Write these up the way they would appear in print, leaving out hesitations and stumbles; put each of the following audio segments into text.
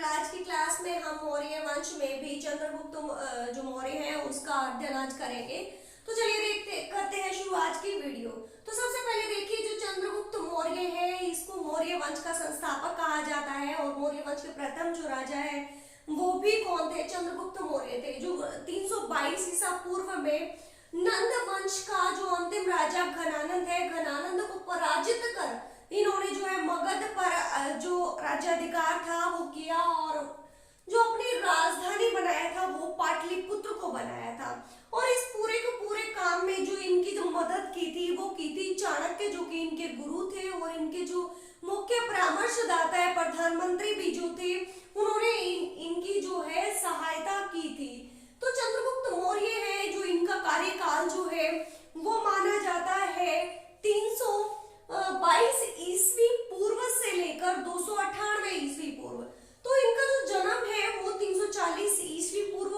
Channel. आज की class में हम मौर्य वंश में भी चंद्रगुप्त जो मौर्य है उसका अध्ययन आज करेंगे। तो चलिए देखते करते हैं शुरू आज की वीडियो। तो सबसे पहले देखिए, जो चंद्रगुप्त मौर्य है इसको मौर्य वंश का संस्थापक कहा जाता है और मौर्य वंश के प्रथम जो राजा है वो भी कौन थे? चंद्रगुप्त मौर्य थे, जो 322 ईसा पूर्व में नंद वंश का जो अंतिम राजा घनानंद है, घनानंद को पराजित कर इन्होंने जो है मगध पर जो राज्याधिकार था वो किया और जो अपनी राजधानी बनाया था वो पाटलिपुत्र को बनाया था। और इस पूरे के पूरे काम में जो इनकी जो मदद की थी वो की थी चाणक्य, जो कि इनके गुरु थे और इनके जो मुख्य परामर्शदाता है, प्रधानमंत्री भी जो थे, उन्होंने इनकी जो है सहायता की थी। तो चंद्रगुप्त मौर्य है जो इनका कार्यकाल जो है वो माना जाता है 322 ईस्वी पूर्व से लेकर 298 ईस्वी पूर्व। तो इनका जो जन्म है वो 340 ईस्वी पूर्व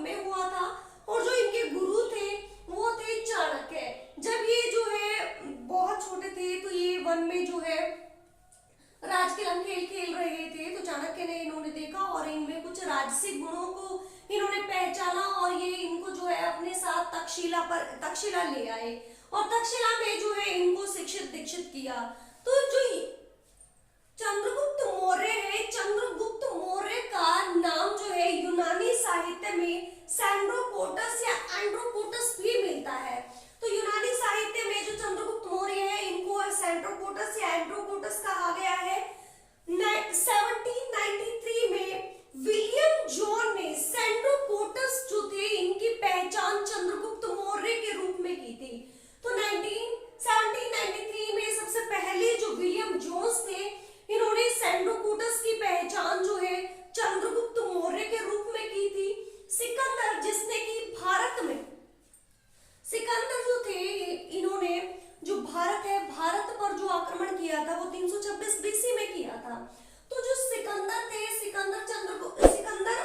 में हुआ था और जो इनके गुरु थे वो थे चाणक्य। जब ये जो है बहुत छोटे थे तो ये वन में जो है राजकिलन खेल रहे थे, तो चाणक्य ने इन्होंने देखा और इनमें कुछ राजसिक गुणों को इन्होंने पहचाना और ये इनको जो है अपने साथ तक्षशिला ले आए और तक्षशिला में जो है इनको शिक्षित दीक्षित किया। तो जो चंद्रगुप्त मौर्य है, चंद्रगुप्त मौर्य का नाम जो है यूनानी साहित्य में सैंड्रोकोटस या एंड्रोकोटस भी मिलता है। तो यूनानी साहित्य में जो चंद्रगुप्त मौर्य है इनको सैंड्रोकोटस या एंड्रोकोटस कहा गया है। 1793 में विलियम जॉन ने सैंड्रोकोटस जो थे इनकी पहचान चंद्रगुप्त मौर्य के रूप में की थी। तो 1793 में सबसे पहले जो विलियम जोन्स थे इन्होंने सैंड्रोकोटस की पहचान जो है चंद्रगुप्त मौर्य के रूप में की थी। सिकंदर, जिसने कि भारत में सिकंदर जो थे इन्होंने जो भारत है, भारत पर जो आक्रमण किया था वो 326 बीसी में किया था। तो जो सिकंदर थे, सिकंदर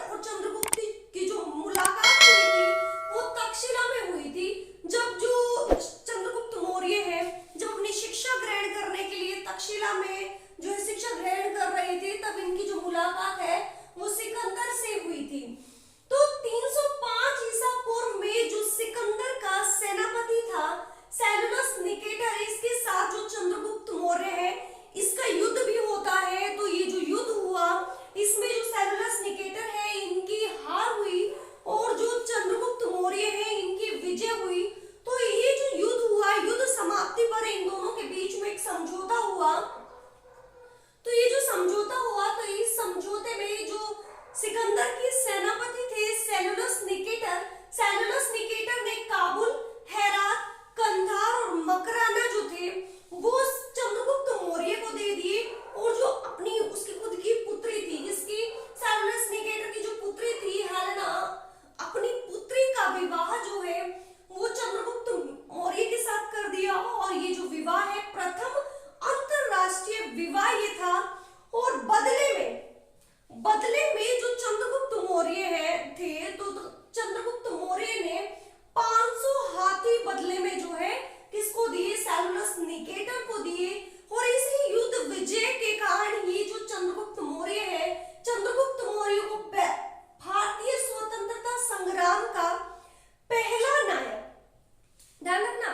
और चंद्रगुप्त की जो मुलाकात हुई थी वो तक्षशिला में हुई थी। जब जो चंद्रगुप्त मौर्य है जब अपनी शिक्षा ग्रहण करने के लिए तक्षशिला में जो है शिक्षा ग्रहण कर रहे थे तब इनकी जो मुलाकात है वो सिकंदर से हुई थी। तो 305 ईसा पूर्व में जो सिकंदर का सेनापति था सेलुलस निकेटर, इसके साथ जो चंद्रगुप्त मौर्य है इसका युद्ध भी होता है। तो ये जो युद्ध हुआ इसमें जो सेलुलस निकेटर है इनकी हार हुई और जो चंद्रगुप्त मौर्य है इनकी विजय हुई। तो ये जो युद्ध हुआ, युद्ध समाप्ति पर इन दोनों के बीच में एक समझौता हुआ। तो ये जो समझौता हुआ तो इस समझौते में जो सिकंदर के सेनापति थे सेलुलस निकेटर ने काबुल, हेरात, कंधार और मकराना जो थे वो चंद्रगुप्त मौर्य को दे दिए और जो अपनी उसकी खुद की पुत्री थी, जिसकी सेलुलस निकेटर की जो पुत्री थी हेलेना, अपनी पुत्री का विवाह जो है वो चंद्रगुप्त मौर्य के साथ कर दिया। और ये जो विवाह है प्रथम अंतरराष्ट्रीय विवाह ये था। और बदले में जो चंद्रगुप्त मौर्य है थे तो चंद्रगुप्त मौर्य ने 500 हाथी बदले में जो है किसको दिए? सेलुलस निकेटर को दिए। और इसी युद्ध विजय के कारण ये जो चंद्रगुप्त मौर्य है, चंद्रगुप्त मौर्य को भारतीय स्वतंत्रता संग्राम का पहला नायक, ध्यान रखना,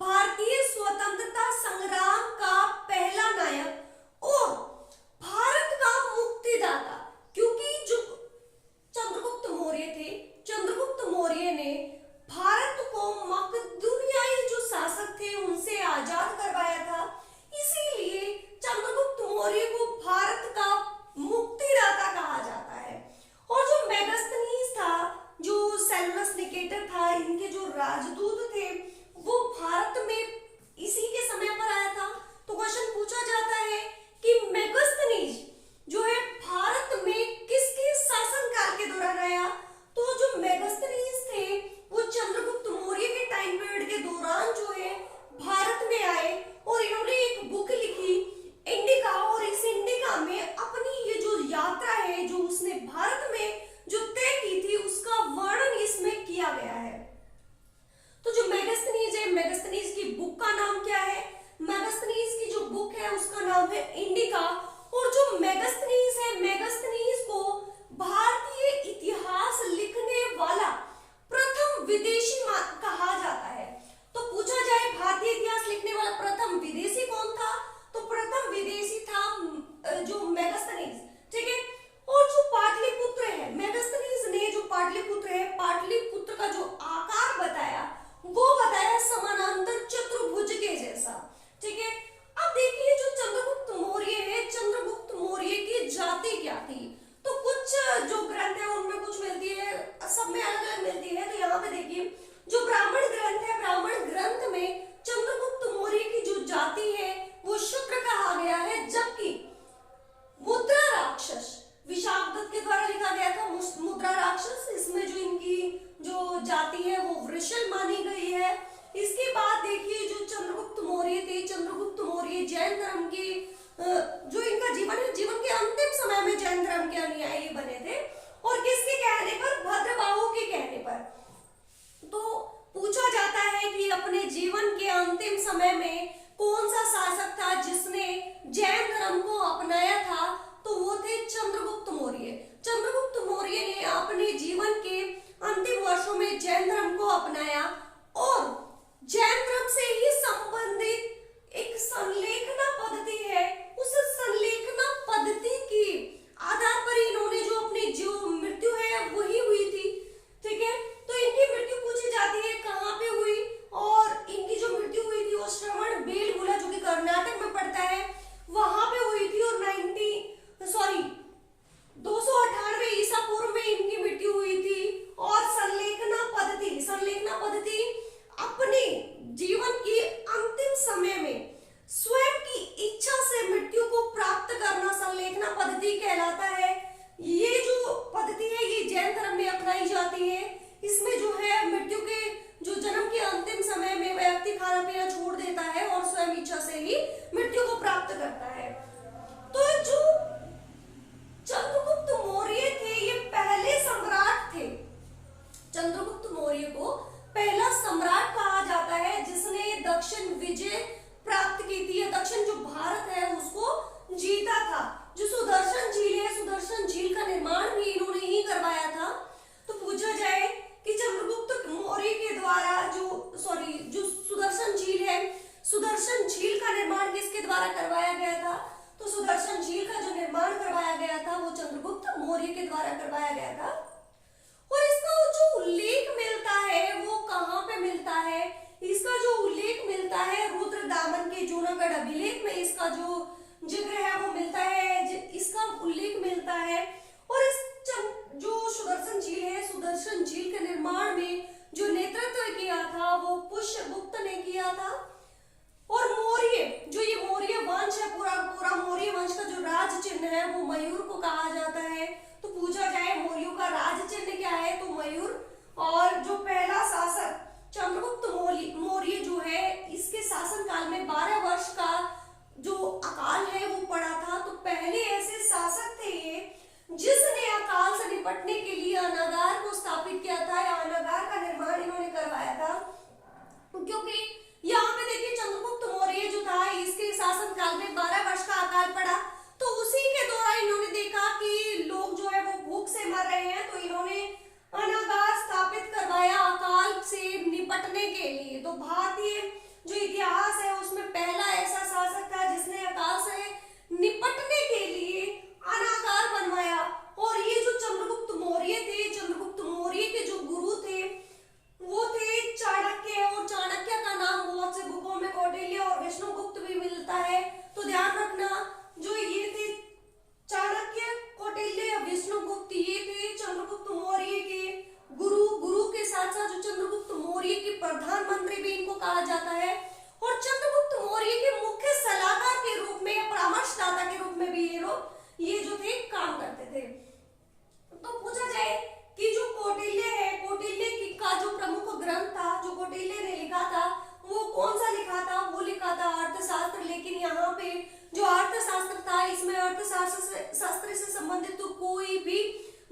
भारतीय स्वतंत्रता संग्राम का पहला नायक और भारत का मुक्तिदाता, क्योंकि जो चंद्रगुप्त मौर्य थे, चंद्रगुप्त मौर्य ने भारत को मकदूनियाई जो शासक थे उनसे आजाद करवाया था, इसीलिए चंद्रगुप्त मौर्य को भारत का मुक्तिदाता कहा जाता है। और जो मेगास्थनीज था, जो सेलुलस निकेटर था, इनके जो राजदूत थे वो भारत में इसी के समय पर आया था। तो क्वेश्चन पूछा जाता है कि मेगास्थनीज जो है भारत में किसके शासनकाल के दौरान आया? तो जो मेगास्थनीज थे वो चंद्रगुप्त मौर्य के टाइम पीरियड के दौरान जो है भारत में आए और इन्होंने एक बुक लिखी इंडिका, और इस इंडिका में अपनी ये जो यात्रा है जो उसने भारत में जो तय की थी उसका वर्णन इसमें किया गया है। तो जो मेगास्थनीज है, मेगास्थनीज की बुक का नाम क्या है? मेगास्थनीज की जो बुक है उसका नाम है इंडिका। और जो मेगास्थनीज है, मेगास्थनीज को चंद्रगुप्त मौर्य के द्वारा करवाया गया था। और इसका जो उल्लेख मिलता है वो कहाँ पे मिलता है? इसका जो उल्लेख मिलता है रुद्रदामन के जूनागढ़ अभिलेख में इसका जो जिक्र है वो मिलता है, इसका उल्लेख मिलता है। और इस जो सुदर्शन झील है, सुदर्शन झील के निर्माण में जो नेतृत्व किया था वो पुष्यगुप्त ने किया था। और मौर्य, जो ये मौर्य वंश है, पूरा पूरा मौर्य वंश का जो राज चिन्ह है वो मयूर को कहा जाता है। तो पूछा जाए मौर्यों का राज चिन्ह क्या है, तो मयूर। और जो पहला शासक चंद्रगुप्त मौर्य जो है, इसके शासन काल में 12 वर्ष का जो अकाल है वो पड़ा था। तो पहले ऐसे शासक थे ये जिसने अकाल से निपटने के लिए अनागार को स्थापित किया था, या अनागार का निर्माण इन्होंने करवाया था। क्योंकि यहाँ पे देखिए चंद्रगुप्त मौर्य जो था इसके शासन काल में 12 वर्ष का अकाल पड़ा। तो उसी के दौरान इन्होंने देखा कि लोग जो है वो भूख से मर रहे हैं, तो इन्होंने अनागार स्थापित करवाया अकाल से निपटने के लिए। तो भारतीय जो इतिहास है उसमें पहला ऐसा शासक था जिसने अकाल से निपटने के लिए अनागार बनवाया। और ये जो चंद्रगुप्त मौर्य थे, चंद्रगुप्त मौर्य के जो गुरु थे वो थे चाणक्य। और चाणक्य का नाम बहुत से बुकों में कौटिल्य और विष्णुगुप्त भी मिलता है। तो ध्यान रखना, जो ये थे चाणक्य, कौटिल्य, विष्णुगुप्त, ये थे चंद्रगुप्त मौर्य के गुरु। गुरु के साथ साथ जो चंद्रगुप्त मौर्य के प्रधानमंत्री भी इनको कहा जाता है। और चंद्रगुप्त मौर्य के मुख्य सलाहकार के रूप में या परामर्शदाता के रूप में भी ये जो थे काम करते थे। तो पूछा जाए कि जो कौटिल्य है, कौटिल्य का जो प्रमुख ग्रंथ था, जो कौटिल्य ने लिखा था वो कौन सा लिखा था? वो लिखा था अर्थशास्त्र। लेकिन यहाँ पे जो अर्थशास्त्र था इसमें अर्थशास्त्र से संबंधित तो कोई भी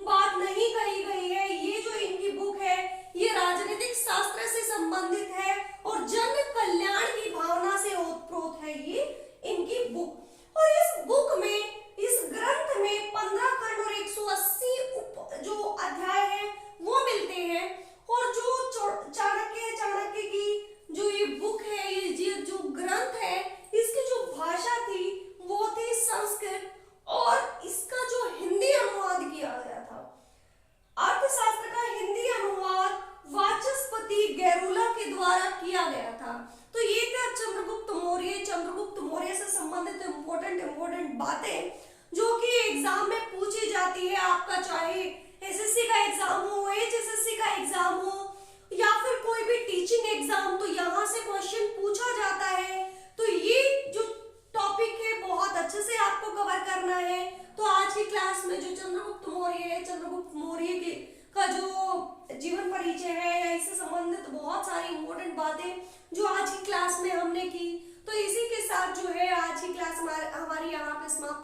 बात नहीं कही गई है। ये जो इनकी बुक है ये राजनीतिक शास्त्र से संबंधित है और जन कल्याण की भावना से ओतप्रोत है ये इनकी बुक। और इस बुक में, इस ग्रंथ में 15 खंड और 180 जो अध्याय है वो मिलते हैं। और जो चाणक्य की जो ये बुक है, ये जो ग्रंथ है, इसकी जो भाषा थी वो थी संस्कृत और इसका जो हिंदी अनुवाद किया गया था, अर्थशास्त्र का हिंदी अनुवाद वाचस्पति गैरुला के द्वारा किया गया था। तो ये था चंद्रगुप्त मौर्य। चंद्रगुप्त मौर्य से संबंधित इंपॉर्टेंट बातें जो कि एग्जाम में पूछी जाती है आपका, चाहे एसएससी का एग्जाम हो, एचएसएससी का एग्जाम हो या फिर कोई भी टीचिंग एग्जाम, तो यहाँ से क्वेश्चन पूछा जाता है। तो ये जो टॉपिक है बहुत अच्छे से आपको कवर करना है। तो आज की क्लास में जो चंद्रगुप्त मौर्य है, चंद्रगुप्त मौर्य का जो जीवन परिचय है या इससे संबंधित बहुत सारी इंपॉर्टेंट बातें जो आज की क्लास में हमने की। तो इसी के साथ जो है आज की क्लास हमारी यहाँ पे समाप्त